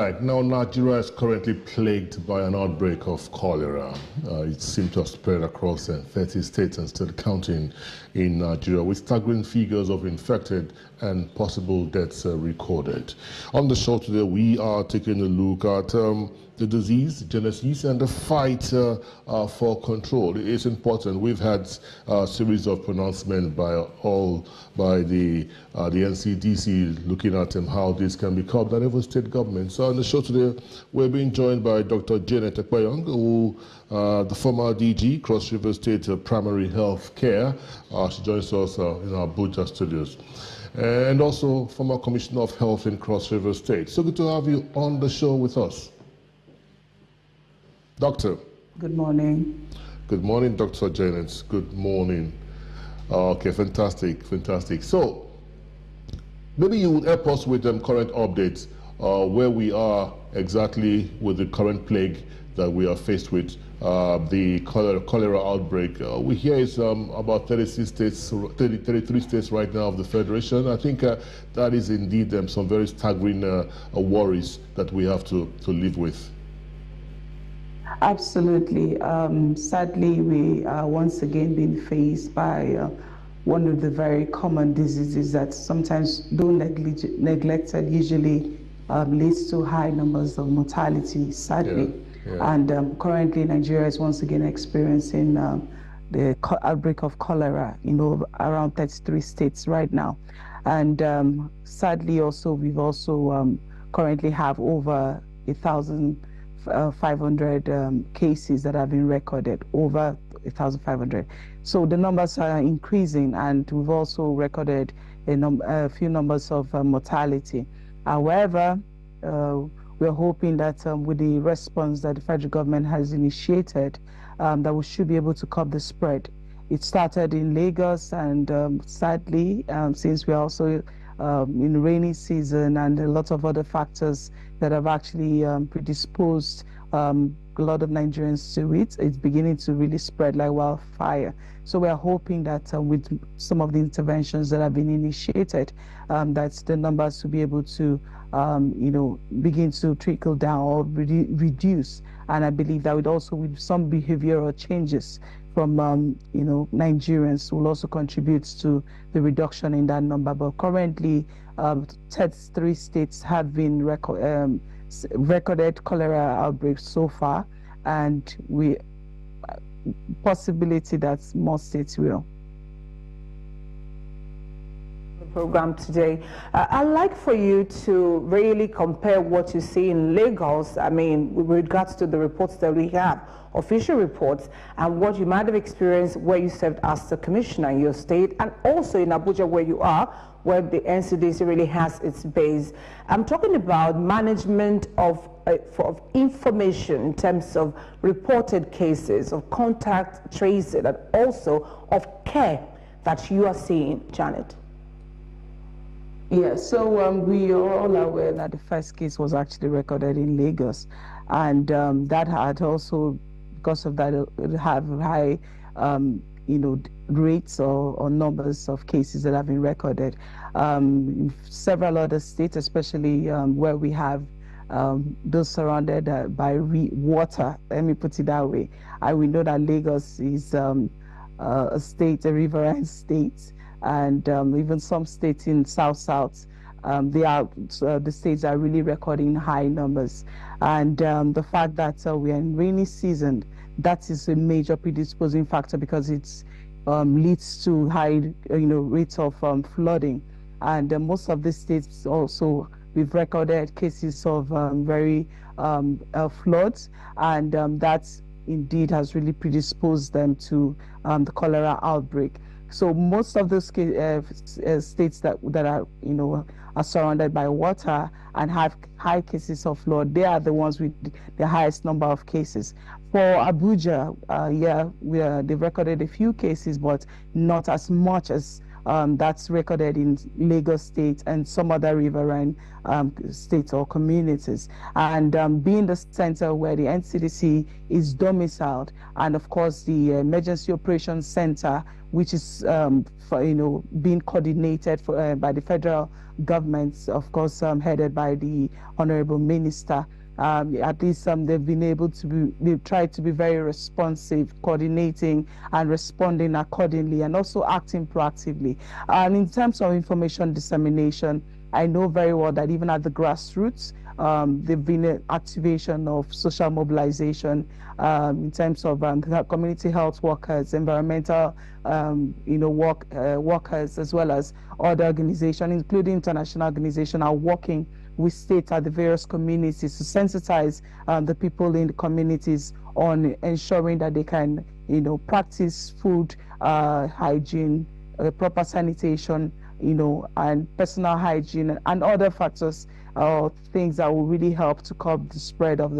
right, now Nigeria is currently plagued by an outbreak of cholera. It seems to have spread across 30 states and still counting in Nigeria, with staggering figures of infected and possible deaths recorded. On the show today, we are taking a look at the disease, genesis, and the fight for control. It is important. We've had a series of pronouncements by the NCDC looking at how this can be curbed, and every state government. So on the show today, we're being joined by Dr. Janet Ekpayong, who the former DG, Cross River State Primary Health Care. She joins us in our Abuja studios. And also former Commissioner of Health in Cross River State. So good to have you on the show with us. Doctor. Good morning. Good morning, Dr. Janet. Good morning. Okay, fantastic, fantastic. So, maybe you would help us with current updates, where we are exactly with the current plague that we are faced with, the cholera outbreak. We hear it's about 33 states right now of the Federation. I think that is indeed some very staggering worries that we have to live with. Absolutely. Sadly, we are once again being faced by one of the very common diseases that sometimes, though neglected, usually leads to high numbers of mortality, sadly. Yeah. And currently, Nigeria is once again experiencing the outbreak of cholera in around 33 states right now. And sadly, also, we've also currently have over 1,500 cases that have been recorded, over 1,500. So the numbers are increasing, and we've also recorded a few numbers of mortality. However, we're hoping that with the response that the federal government has initiated, that we should be able to curb the spread. It started in Lagos, and sadly, since we're also in rainy season and a lot of other factors that have actually predisposed a lot of Nigerians to it, it's beginning to really spread like wildfire. So we are hoping that with some of the interventions that have been initiated, that the numbers will be able to, begin to trickle down or reduce. And I believe that with also with some behavioral changes from Nigerians will also contribute to the reduction in that number. But currently, 33 states have been recorded cholera outbreaks so far, and we possibility that more states will. Program today. I'd like for you to really compare what you see in Lagos, I mean, with regards to the reports that we have, official reports, and what you might have experienced where you served as the commissioner in your state, and also in Abuja where you are, where the NCDC really has its base. I'm talking about management of information in terms of reported cases, of contact tracing, and also of care that you are seeing, Janet. Yeah, so we are all aware that the first case was actually recorded in Lagos, and that had also, because of that, have high, rates or numbers of cases that have been recorded. In several other states, especially where we have those surrounded by water, let me put it that way. We know that Lagos is a riverine state. And even some states in South, the states are really recording high numbers. And the fact that we are in rainy season, that is a major predisposing factor, because it leads to high, rates of flooding. And most of the states also, we've recorded cases of very floods, and that indeed has really predisposed them to the cholera outbreak. So most of those states that are are surrounded by water and have high cases of flood, they are the ones with the highest number of cases. For Abuja, they've recorded a few cases, but not as much as that's recorded in Lagos State and some other riverine states or communities. And being the center where the NCDC is domiciled, and of course the Emergency Operations Center, which is being coordinated by the federal government, of course, headed by the Honorable Minister. At least they've been able to they've tried to be very responsive, coordinating and responding accordingly, and also acting proactively. And in terms of information dissemination, I know very well that even at the grassroots, there've been an activation of social mobilization in terms of community health workers, environmental workers, as well as other organizations, including international organizations, are working with states at the various communities to sensitize the people in the communities on ensuring that they can, practice food hygiene, proper sanitation, and personal hygiene and other factors or things that will really help to curb the spread of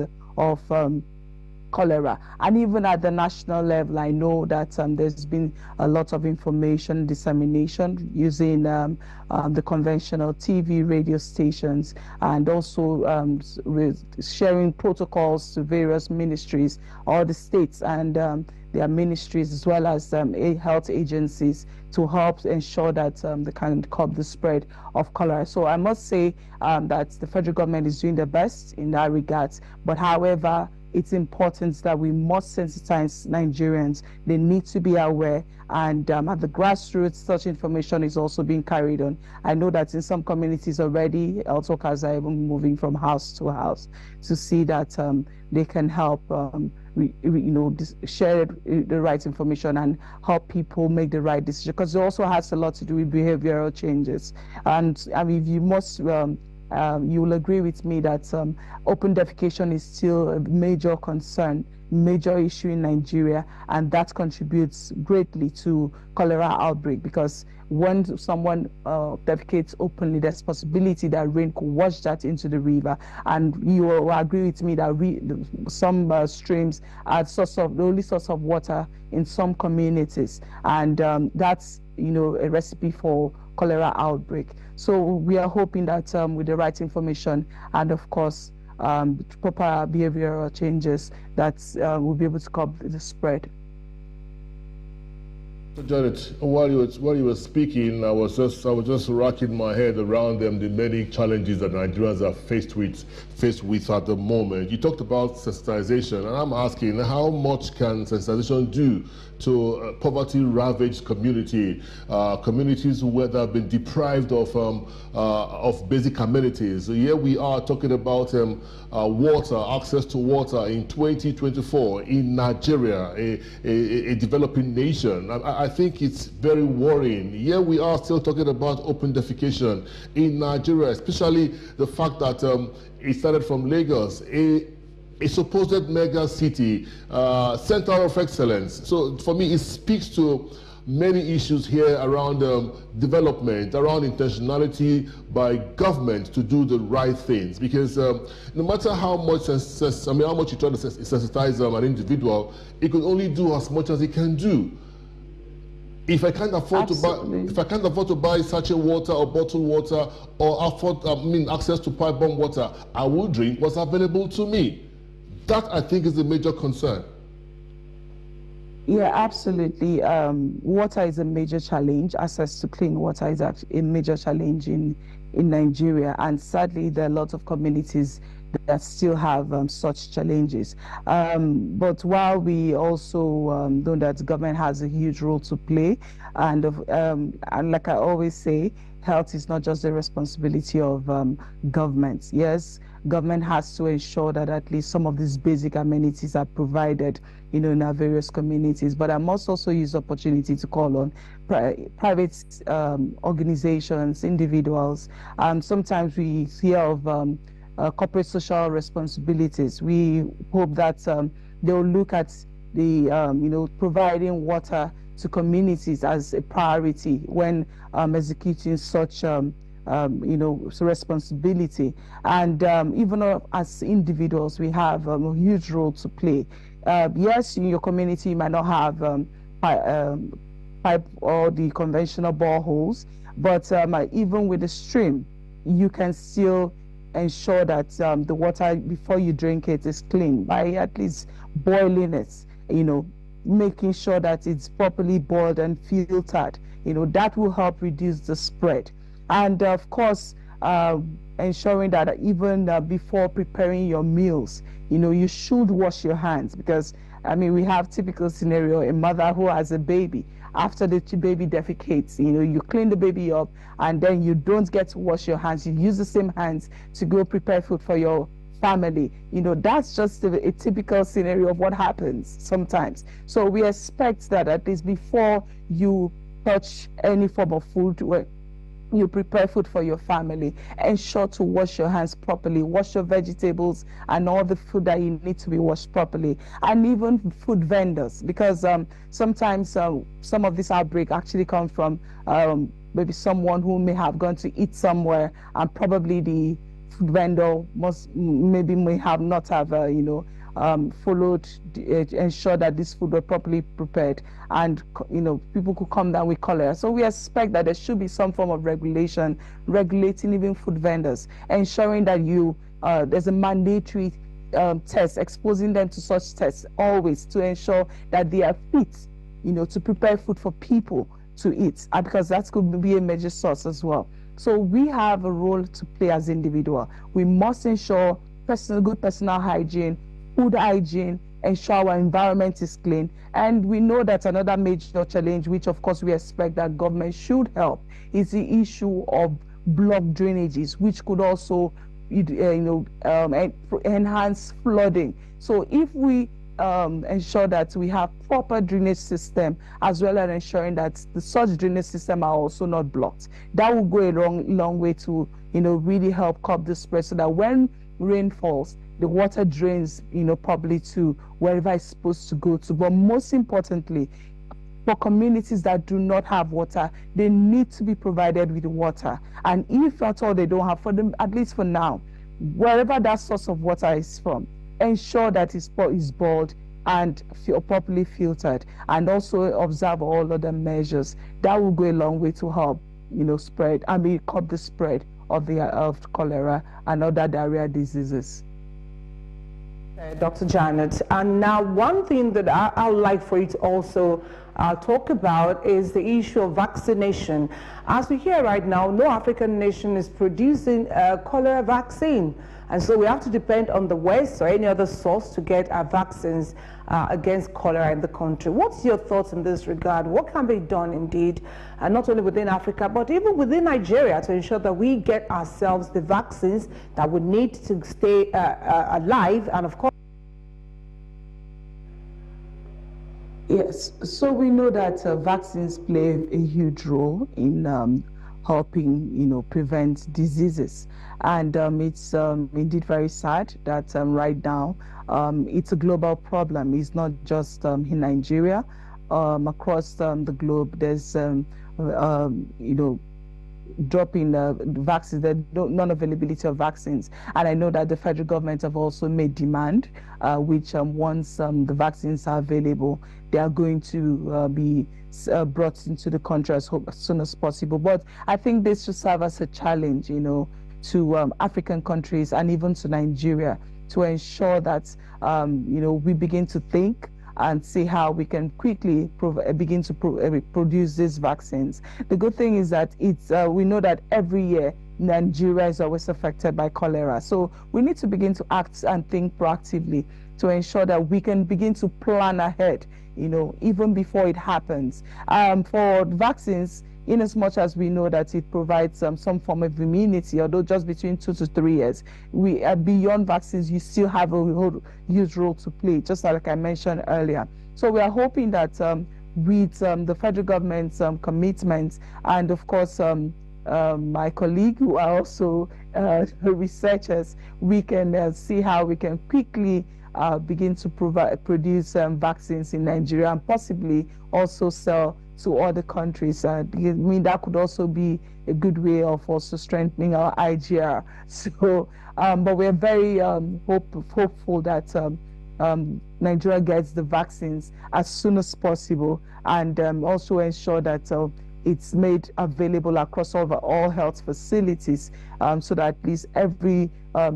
cholera. And even at the national level, I know that there's been a lot of information dissemination using the conventional TV, radio stations, and also sharing protocols to various ministries, all the states and their ministries, as well as health agencies, to help ensure that they can curb the spread of cholera. So I must say that the federal government is doing the best in that regard. But however, it's important that we must sensitize Nigerians. They need to be aware, and at the grassroots, such information is also being carried on. I know that in some communities already, health workers are even moving from house to house to see that they can help share the right information and help people make the right decision, because it also has a lot to do with behavioral changes. And I mean, you must you will agree with me that open defecation is still a major concern, major issue in Nigeria, and that contributes greatly to cholera outbreak, because when someone defecates openly, there's possibility that rain could wash that into the river. And you will agree with me that some streams are the only source of water in some communities, and that's a recipe for cholera outbreak. So we are hoping that with the right information and, of course, proper behavioral changes, that we'll be able to curb the spread. So Janet, while you were speaking, I was just racking my head around the many challenges that Nigerians are faced with at the moment. You talked about sensitization, and I'm asking, how much can sensitization do to poverty-ravaged communities where they have been deprived of basic amenities? So here we are talking about water, access to water in 2024 in Nigeria, a developing nation. I think it's very worrying. Here we are still talking about open defecation in Nigeria, especially the fact that it started from Lagos, a supposed mega city, center of excellence. So for me, it speaks to many issues here around development, around intentionality by government to do the right things. Because no matter how much how much you try to sensitize an individual, it could only do as much as it can do. If I can't afford to buy sachet water or bottled water, or access to pipe bomb water, I will drink what's available to me. That, I think, is the major concern. Yeah, absolutely. Water is a major challenge. Access to clean water is actually a major challenge in Nigeria, and sadly, there are lots of communities that still have such challenges. But while we also know that government has a huge role to play, and like I always say, health is not just the responsibility of government. Yes, government has to ensure that at least some of these basic amenities are provided, in our various communities. But I must also use the opportunity to call on private organizations, individuals. Sometimes we hear of corporate social responsibilities. We hope that they will look at the, providing water to communities as a priority when executing such responsibility. And even as individuals, we have a huge role to play. Yes, in your community, you might not have pipe or the conventional boreholes, but even with the stream, you can still ensure that the water before you drink it is clean by at least boiling it, making sure that it's properly boiled and filtered. That will help reduce the spread. And of course, ensuring that even before preparing your meals, you should wash your hands, because we have typical scenario, a mother who has a baby. After the baby defecates, you clean the baby up, and then you don't get to wash your hands. You use the same hands to go prepare food for your family. That's just a typical scenario of what happens sometimes. So we expect that at least before you touch any form of food, you prepare food for your family, ensure to wash your hands properly, wash your vegetables and all the food that you need to be washed properly, and even food vendors, because sometimes some of this outbreak actually comes from maybe someone who may have gone to eat somewhere, and probably the food vendor may have not have followed, ensure that this food were properly prepared, and people could come down with cholera. So we expect that there should be some form of regulation regulating even food vendors, ensuring that there's a mandatory test, exposing them to such tests always, to ensure that they are fit to prepare food for people to eat, because that could be a major source as well. So we have a role to play as individual. We must ensure good personal hygiene, food hygiene, ensure our environment is clean. And we know that another major challenge, which of course we expect that government should help, is the issue of blocked drainages, which could also enhance flooding. So if we ensure that we have proper drainage system, as well as ensuring that the such drainage system are also not blocked, that will go a long way to really help curb the spread, so that when rain falls, the water drains properly to wherever it's supposed to go to. But most importantly, for communities that do not have water, they need to be provided with water. And if at all they don't have, for them, at least for now, wherever that source of water is from, ensure that it's boiled and properly filtered, and also observe all other measures. That will go a long way to help curb the spread of cholera and other diarrhea diseases. Dr. Janet, and now one thing that I would like for you to also talk about is the issue of vaccination. As we hear right now, no African nation is producing a cholera vaccine, and so we have to depend on the West or any other source to get our vaccines against cholera in the country. What's your thoughts in this regard? What can be done indeed, not only within Africa, but even within Nigeria, to ensure that we get ourselves the vaccines that we need to stay alive, and of course. Yes, so we know that vaccines play a huge role in helping, prevent diseases. And it's indeed very sad that right now it's a global problem. It's not just in Nigeria. Across the globe, there's, dropping vaccines, the non-availability of vaccines. And I know that the federal government have also made demand, which once the vaccines are available, they are going to be brought into the country as soon as possible. But I think this should serve as a challenge, to African countries and even to Nigeria, to ensure that, we begin to think and see how we can quickly begin to produce these vaccines. The good thing is that we know that every year Nigeria is always affected by cholera. So we need to begin to act and think proactively to ensure that we can begin to plan ahead, even before it happens. For vaccines, in as much as we know that it provides some form of immunity, although just between 2 to 3 years, beyond vaccines, you still have a huge role to play, just like I mentioned earlier. So we are hoping that with the federal government's commitments, and of course my colleague who are also researchers, we can see how we can quickly begin to produce vaccines in Nigeria, and possibly also sell to other countries. That could also be a good way of also strengthening our IGR. So, but we're very hopeful that Nigeria gets the vaccines as soon as possible, and also ensure that it's made available across all health facilities, so that at least every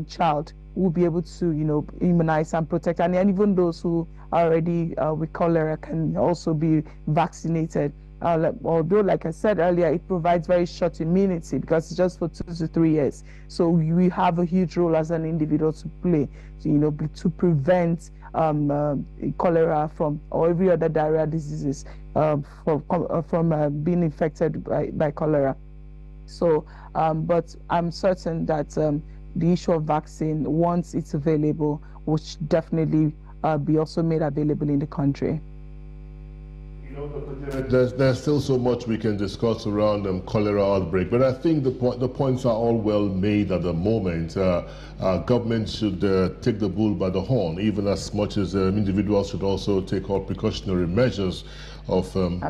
child will be able to, immunize and protect. And even those who are already with cholera can also be vaccinated. Although, like I said earlier, it provides very short immunity because it's just for 2 to 3 years. So we have a huge role as an individual to play, to prevent cholera or every other diarrhea diseases from being infected by cholera. So, but I'm certain that the issue of vaccine, once it's available, will definitely be also made available in the country. There's still so much we can discuss around cholera outbreak, but I think the points are all well made at the moment. Government should take the bull by the horn, even as much as individuals should also take all precautionary measures of living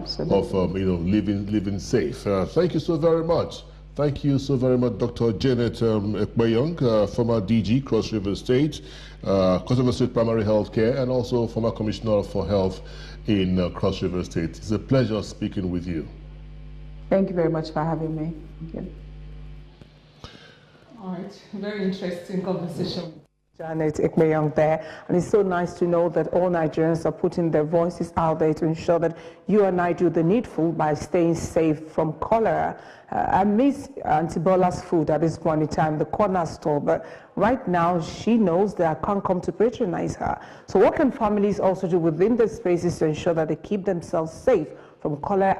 safe. Thank you so very much. Thank you so very much, Dr. Janet Ekpeyong, former DG, Cross River State, Cross River State Primary Health Care, and also former Commissioner for Health in Cross River State. It's a pleasure speaking with you. Thank you very much for having me. Thank you. All right, very interesting conversation. Janet Ekpeyong there, and it's so nice to know that all Nigerians are putting their voices out there to ensure that you and I do the needful by staying safe from cholera. I miss Auntie Bola's food at this point in time, the corner store, but right now she knows that I can't come to patronize her. So what can families also do within the spaces to ensure that they keep themselves safe from cholera?